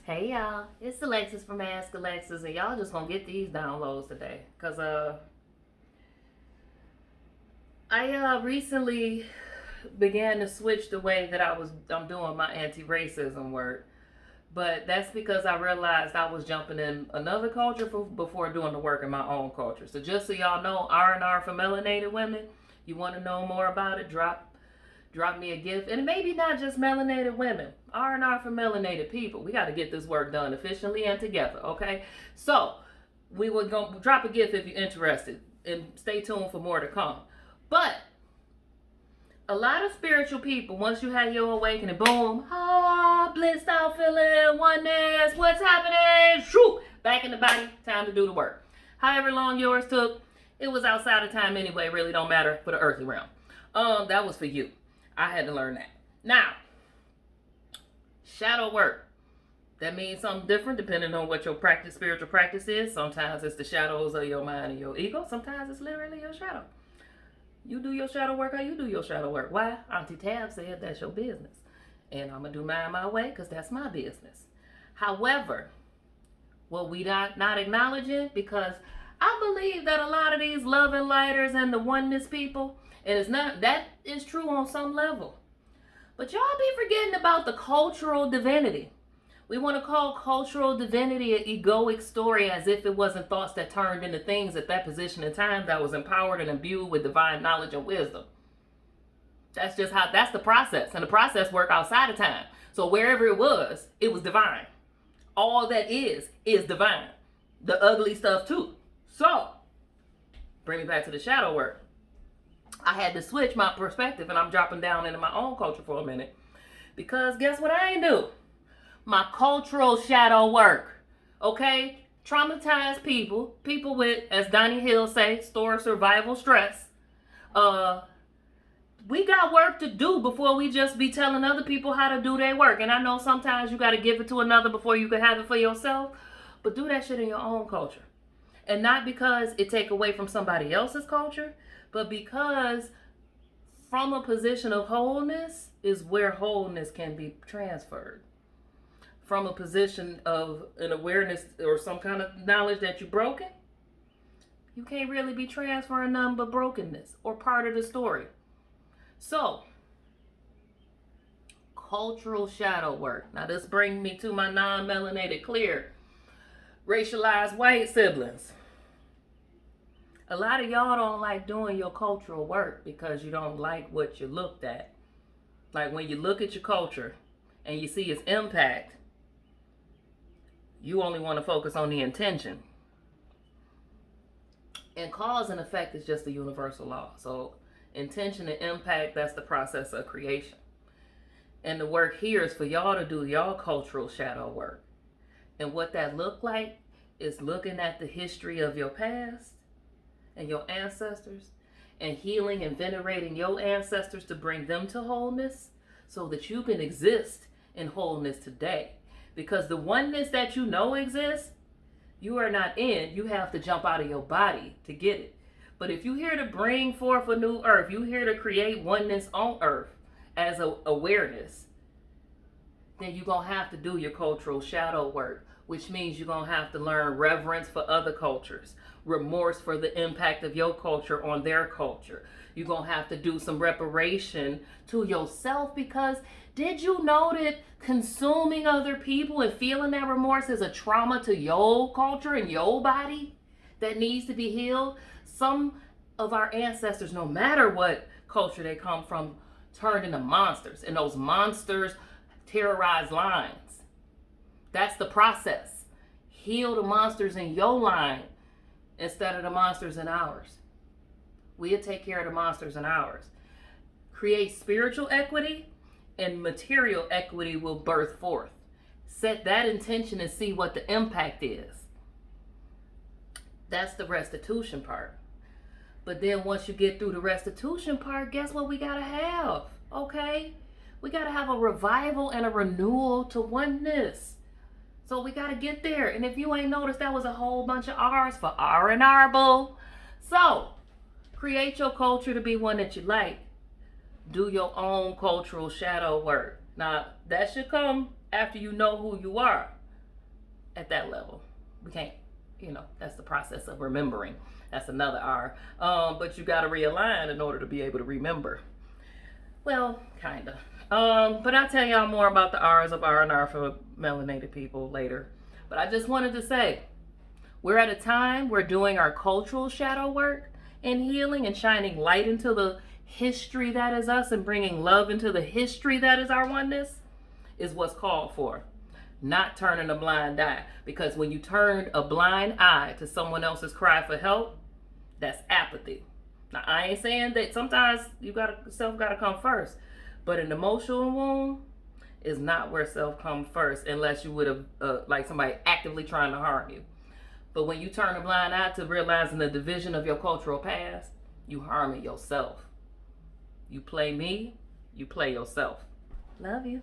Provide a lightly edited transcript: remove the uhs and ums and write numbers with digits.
Hey y'all, it's Alexis from Ask Alexis, and y'all just gonna get these downloads today. Cause I recently began to switch the way that I'm doing my anti-racism work, but that's because I realized I was jumping in another culture before doing the work in my own culture. So just so y'all know, R&R for melanated women. You want to know more about it? Drop me a gift. And maybe not just melanated women. R&R for melanated people. We got to get this work done efficiently and together, okay? So, we will go drop a gift if you're interested. And stay tuned for more to come. But, a lot of spiritual people, once you have your awakening, boom, blissed out feeling, oneness, what's happening? Shoo! Back in the body, time to do the work. However long yours took, it was outside of time anyway, really don't matter for the earthly realm. That was for you. I had to learn that. Now, shadow work. That means something different depending on what your spiritual practice is. Sometimes it's the shadows of your mind and your ego. Sometimes it's literally your shadow. You do your shadow work how you do your shadow work. Why? Auntie Tab said that's your business. And I'm going to do mine my way because that's my business. However, what we not acknowledging, because I believe that a lot of these love and lighters and the oneness people, and it's not, that is true on some level. But y'all be forgetting about the cultural divinity. We want to call cultural divinity an egoic story as if it wasn't thoughts that turned into things at that position in time that was empowered and imbued with divine knowledge and wisdom. That's the process. And the process work outside of time. So wherever it was divine. All that is divine. The ugly stuff too. So, bring me back to the shadow work. I had to switch my perspective, and I'm dropping down into my own culture for a minute. Because guess what I ain't do? My cultural shadow work. Okay? Traumatized people with, as Donnie Hill say, store survival stress. We got work to do before we just be telling other people how to do their work. And I know sometimes you got to give it to another before you can have it for yourself. But do that shit in your own culture. And not because it take away from somebody else's culture, but because from a position of wholeness is where wholeness can be transferred. From a position of an awareness or some kind of knowledge that you're broken, you can't really be transferring nothing but brokenness or part of the story. So, cultural shadow work. Now this brings me to my non-melanated, clear, racialized white siblings. A lot of y'all don't like doing your cultural work because you don't like what you looked at. Like when you look at your culture and you see its impact, you only want to focus on the intention. And cause and effect is just a universal law. So intention and impact, that's the process of creation. And the work here is for y'all to do y'all cultural shadow work. And what that look like is looking at the history of your past and your ancestors and healing and venerating your ancestors to bring them to wholeness so that you can exist in wholeness today. Because the oneness that you know exists, you are not in. You have to jump out of your body to get it. But if you're here to bring forth a new earth, you're here to create oneness on earth as a awareness, then you're going to have to do your cultural shadow work, which means you're going to have to learn reverence for other cultures, remorse for the impact of your culture on their culture. You're going to have to do some reparation to yourself, because did you know that consuming other people and feeling that remorse is a trauma to your culture and your body that needs to be healed? Some of our ancestors, no matter what culture they come from, turned into monsters, and those monsters terrorize lines. That's the process. Heal the monsters in your line instead of the monsters in ours. We'll take care of the monsters in ours. Create spiritual equity, and material equity will birth forth. Set that intention and see what the impact is. That's the restitution part. But then once you get through the restitution part, guess what we gotta have? Okay? We gotta have a revival and a renewal to oneness. So we gotta get there. And if you ain't noticed, that was a whole bunch of R's for R&R, boo. So, create your culture to be one that you like. Do your own cultural shadow work. Now, that should come after you know who you are. at that level. We can't, that's the process of remembering. That's another R. But you got to realign in order to be able to remember. Well, kind of. But I'll tell y'all more about the R's of R&R for melanated people later. But I just wanted to say, we're at a time we're doing our cultural shadow work and healing and shining light into the history that is us and bringing love into the history that is our oneness is what's called for. Not turning a blind eye. Because when you turn a blind eye to someone else's cry for help, that's apathy. Now, I ain't saying that sometimes self gotta come first. But an emotional wound is not where self comes first unless you would have, like somebody actively trying to harm you. But when you turn a blind eye to realizing the division of your cultural past, you harming yourself. You play me, you play yourself. Love you.